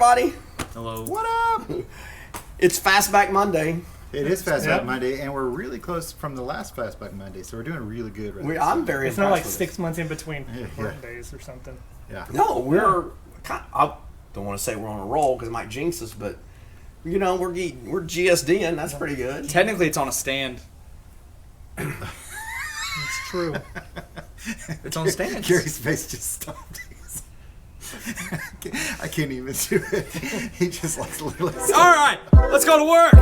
Everybody, Hello. what up? It's Fastback Monday. It is Fastback Monday, and we're really close from the last Fastback Monday, so we're doing really good right now. I'm very It's not like impressed 6 months in between Yeah. days or something. Yeah. No, we're I don't want to say we're on a roll because it might jinx us, but you know we're GSDing. That's pretty good. Technically, it's on a stand. It's true. It's on stands. Gary's face just stopped. I can't even do it. He just like literally. All right, let's go to work.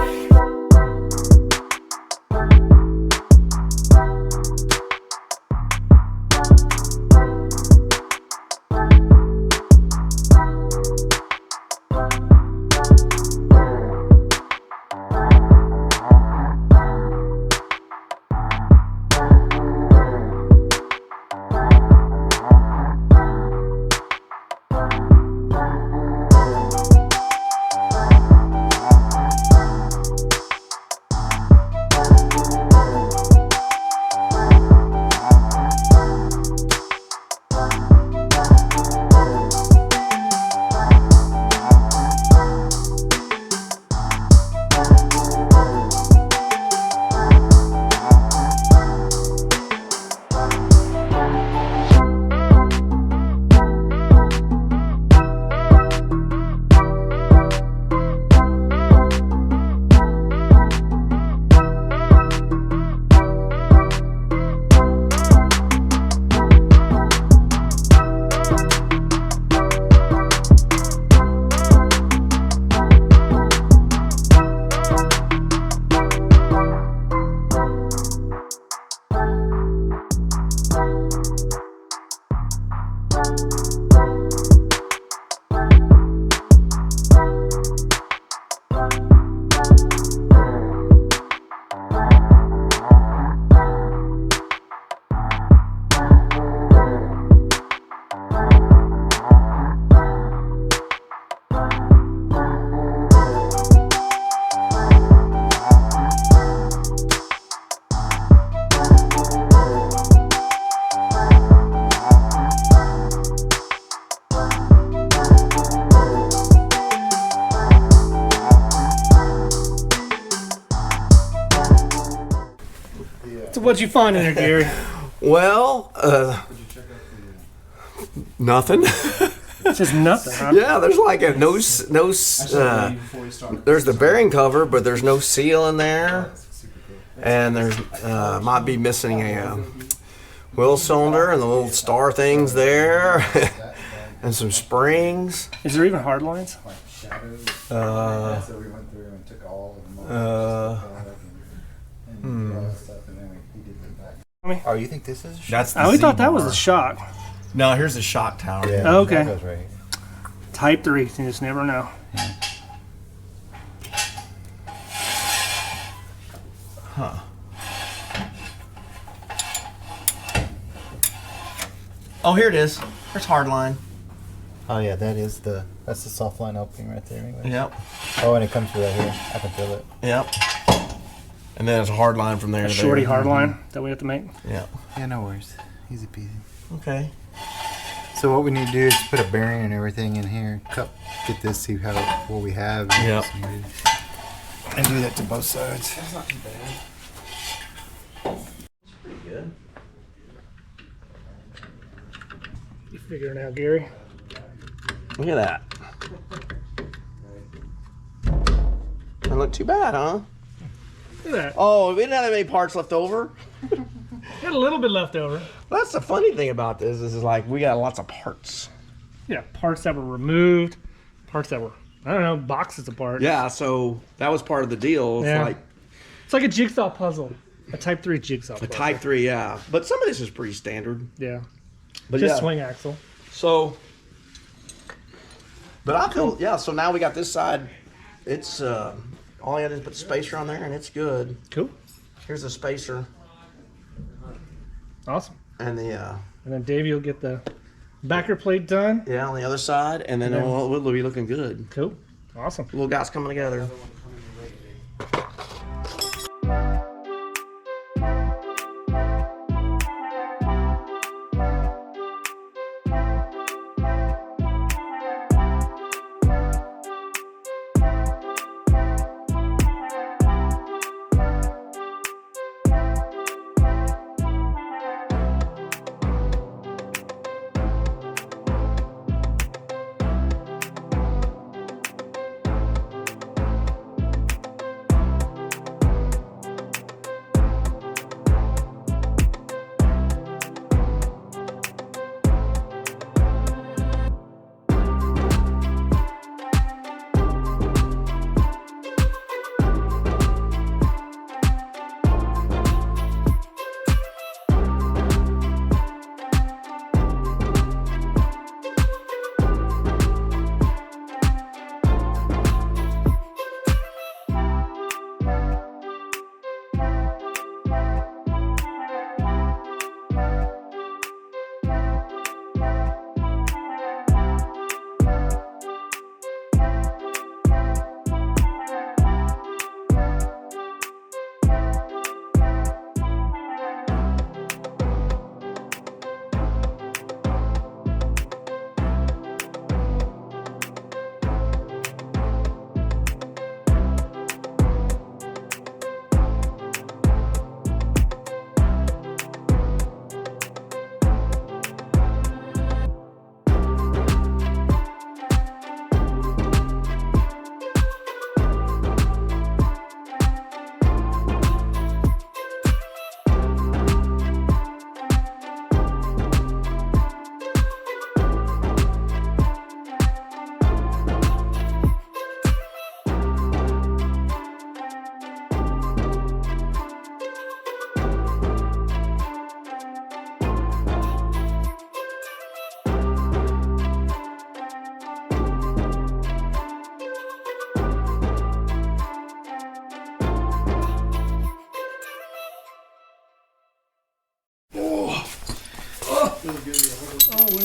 So what'd you find in there, Gary? Well, nothing. It's just nothing, huh? Yeah, there's like a there's the bearing cover, but there's no seal in there, and there's might be missing a wheel cylinder and the little star things there, and some springs. Is there even hard lines? Uh, So we went through and took all of them and all that stuff, and then he did it back. Oh, you think this is? That's the I always thought that was Z-bar. a shock. No, here's the shock tower. Yeah, Okay. that goes right here. Type 3, you just never know. Huh. Oh, here it is. There's hardline. Oh yeah, that's the soft line opening right there. Anyway. Yep. Oh, and it comes through right here. I can feel it. Yep. And then there's a hard line from there A to shorty there. hard line that we have to make. Yeah. Yeah, no worries. Easy peasy. Okay. So what we need to do is put a bearing and everything in here. Get this, see what we have. Yep. And do that to both sides. That's not too bad. It's pretty good. You figure it out, Gary. Look at that. Doesn't look too bad, huh? Look at that. Oh, we didn't have any parts left over. Got a little bit left over. Well, that's the funny thing about this. Is like we got lots of parts. Yeah, parts that were removed, parts that were, I don't know, boxes apart. Yeah, so that was part of the deal. It's Yeah. like It's like a jigsaw puzzle. A Type 3 jigsaw a puzzle. Type 3, yeah. But some of this is pretty standard. Yeah. But Just yeah. swing axle. So, but I feel, yeah, so now we got this side. It's, all I got to do is put the spacer on there and it's good. Cool. Here's the spacer Awesome. and the, And then Davey will get the backer plate done. yeah, on the other side. And then it'll be looking good. Cool. Awesome. Little guys coming together.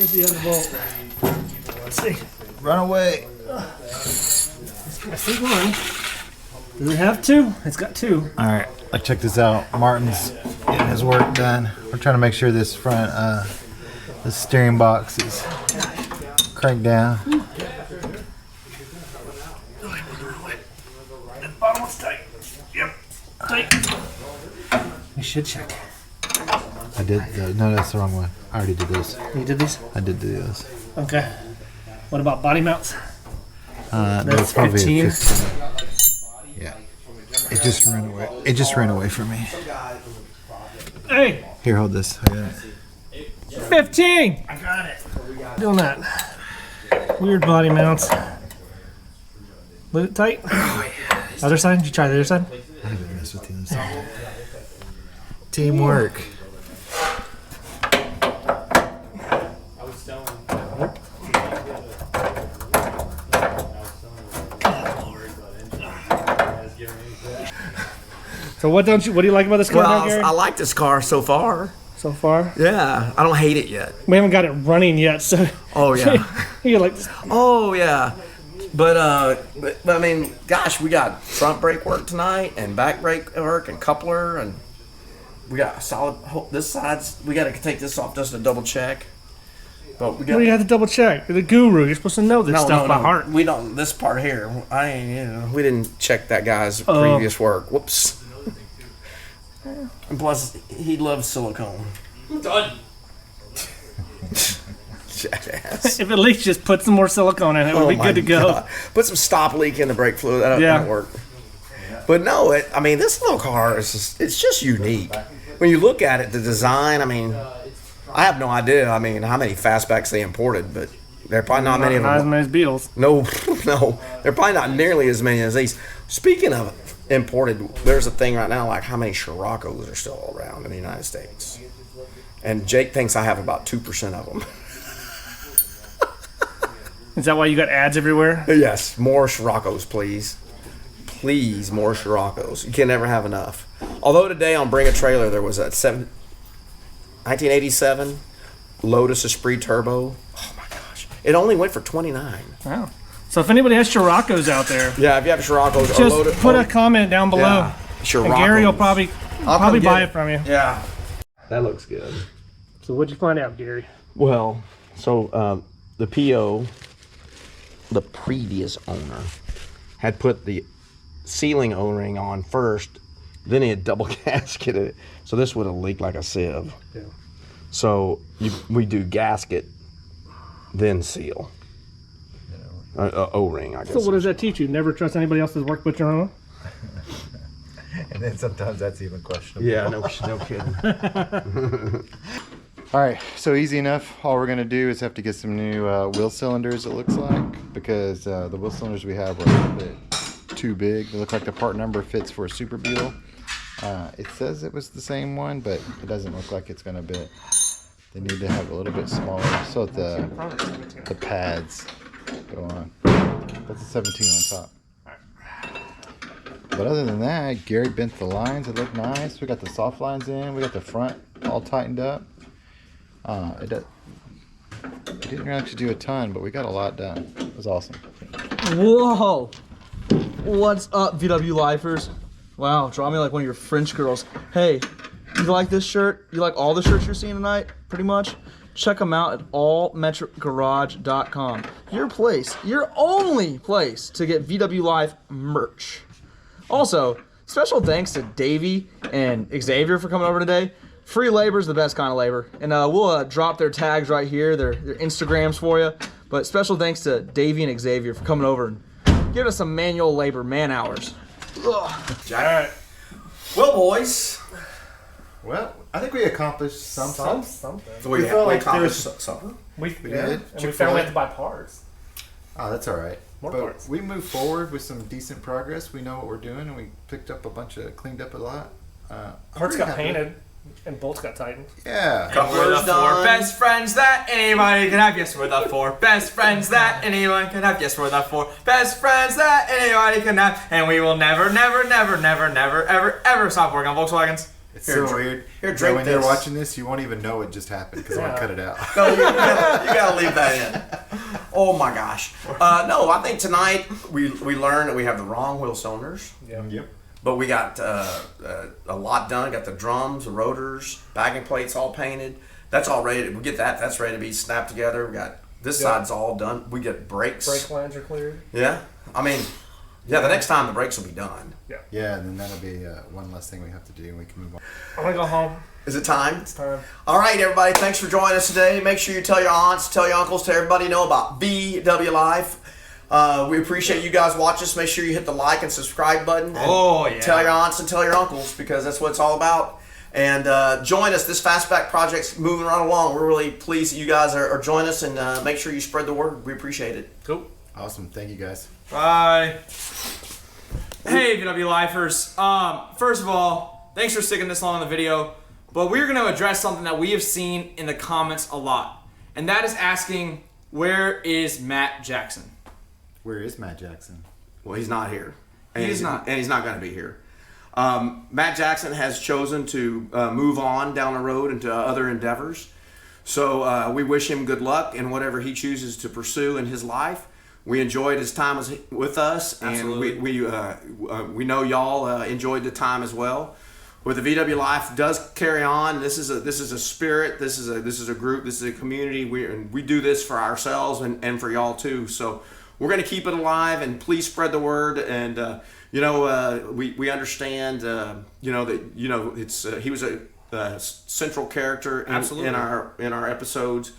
me see the bolt. Let's see. Run away. I see one. Does it have two? It's got two. All right, like check this out. Martin's getting his work done. We're trying to make sure this front, the steering box is cranked down. That bottom one's tight. Yep, tight. We should check. I did. No, that's the wrong one. I already did this. You did these? I did do this. Okay. What about body mounts? That's probably 15. a 15. Yeah. It just ran away. It just ran away from me. Hey, Here, hold this. I got it. 15. I got it. Doing that. Weird body mounts. Was it tight? Other side? Did you try the other side? I haven't messed with the other side. Teamwork. So what do you like about this car now, Gary? I like this car so far. So far? Yeah, I don't hate it yet. We haven't got it running yet, so Oh yeah. you like Oh yeah. But I mean, gosh, we got front brake work tonight and back brake work and coupler, and we got a solid. This side's we got to take this off just to double check. But we got. Well, you have to double check. You're the guru. You're supposed to know this stuff by heart. We don't. This part here, we didn't check that guy's previous work. Whoops. And plus, he loves silicone. I'm done. Jackass. If at least just put some more silicone in it, we'll be my good to go. God. Put some stop leak in the brake fluid. That'll work. But no, I mean, this little car is it's just unique. When you look at it, the design, I mean, I have no idea. I mean, how many fastbacks they imported, but they're probably not many of Not as them. many as Beetles. No, they're probably not nearly as many as these. Speaking of imported, there's a thing right now like how many Scirocco's are still around in the United States, and Jake thinks I have about 2% of them. Is that why you got ads everywhere? Yes, more Scirocco's, please. Please, more Scirocco's. You can never have enough. Although today on Bring a Trailer, there was a 1987 Lotus Esprit Turbo. Oh my gosh. It only went for $29. Wow. So if anybody has Scirocco's out there, Yeah, if you have Scirocco's or just Lotus. put a comment down below. Yeah, And Scirocco's. Gary will probably come get buy it. it from you. Yeah. That looks good. So what'd you find out, Gary? Well, so the PO, the previous owner, had put the ceiling O-ring on first, then he had double gasketed it. So this would have leaked like a sieve. Yeah. So we do gasket, then seal. O-ring, I guess. So what does that teach you? Never trust anybody else's work but your own? And then sometimes that's even questionable. Yeah, no kidding. All right, so easy enough. All we're gonna do is have to get some new wheel cylinders, it looks like, because the wheel cylinders we have are a little bit too big. They look like the part number fits for a Super Beetle. It says it was the same one, but it doesn't look like it's gonna fit. They need to have a little bit smaller so that the pads go on. That's a 17 on top. But other than that, Gary bent the lines. It looked nice. We got the soft lines in. We got the front all tightened up. It didn't actually do a ton, but we got a lot done. It was awesome. Whoa! What's up, VW lifers? Wow, draw me like one of your French girls. Hey, you like this shirt? You like all the shirts you're seeing tonight, pretty much? Check them out at allmetricgarage.com. Your place, your only place to get VW Life merch. Also, special thanks to Davey and Xavier for coming over today. Free labor is the best kind of labor. And we'll drop their tags right here, their Instagrams for you. But special thanks to Davey and Xavier for coming over and giving us some manual labor, man hours. All right. Well, boys. Well, I think we accomplished something. Something. We felt like accomplished something. We did. And we Chick-fil-A. found we have to buy parts. Oh, that's all right. More But parts. we moved forward with some decent progress. We know what we're doing, and we picked up cleaned up a lot. I'm Parts pretty got happy. painted and bolts got tightened. Yeah. We're the Coupler's four done. best friends that anybody can have. Yes, we're the four best friends that anyone can have. Yes, we're the four best friends that anybody can have. And we will never, never, never, never, never, ever, ever stop working on Volkswagens. It's Here, so weird. here, Yeah, drink when you're this. watching this, you won't even know it just happened because I'm Yeah. gonna cut it out. No, you gotta leave that in. Oh my gosh. No, I think tonight we learned that we have the wrong wheel cylinders, Yep. but we got a lot done. Got the drums, the rotors, backing plates all painted. That's all ready. We get that. That's ready to be snapped together. We got this side's all done. We get brakes. Brake lines are cleared. Yeah. I mean, yeah. The next time the brakes will be done. Yeah, and then that'll be one less thing we have to do, and we can move on. I'm gonna go home. Is it time? It's time. All right, everybody. Thanks for joining us today. Make sure you tell your aunts, tell your uncles, tell everybody you know about VW Life. We appreciate you guys watching us. Make sure you hit the like and subscribe button. And Oh, yeah. Tell your aunts and tell your uncles because that's what it's all about. And join us. This Fastback project's moving right along. We're really pleased that you guys are joining us, and make sure you spread the word. We appreciate it. Cool. Awesome. Thank you guys. Bye. Hey, VW Lifers. First of all, thanks for sticking this long on the video. But we're going to address something that we have seen in the comments a lot. And that is asking, where is Matt Jackson? Where is Matt Jackson? Well, he's not here. And He is not. And he's not going to be here. Matt Jackson has chosen to move on down the road into other endeavors. So we wish him good luck in whatever he chooses to pursue in his life. We enjoyed his time with us, and Absolutely. we know y'all enjoyed the time as well. But the VW Life does carry on. This is a spirit. This is a group. This is a community. We do this for ourselves and for y'all too. So we're going to keep it alive, and please spread the word. And we understand. It's he was a central character Absolutely. in our episodes.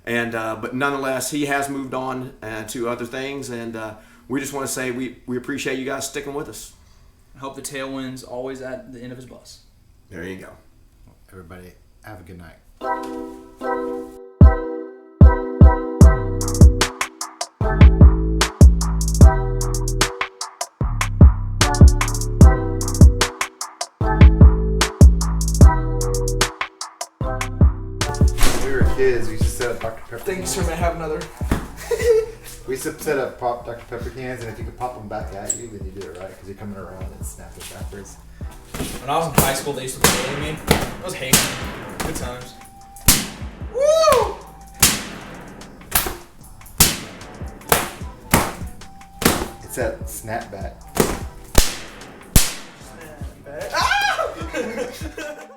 And but nonetheless, he has moved on to other things, and we just want to say we appreciate you guys sticking with us. I hope the tailwind's always at the end of his bus. There you go. Everybody, have a good night. When we were kids, we used to set up Dr. Pepper. Thank you, sir. May I have another? We used to set up pop Dr. Pepper cans, and if you could pop them back at you, then you did it right because you're coming around and snap it backwards. When I was in high school, they used to bully me. I was hating. Good times. Woo! It's that snapback. Ah!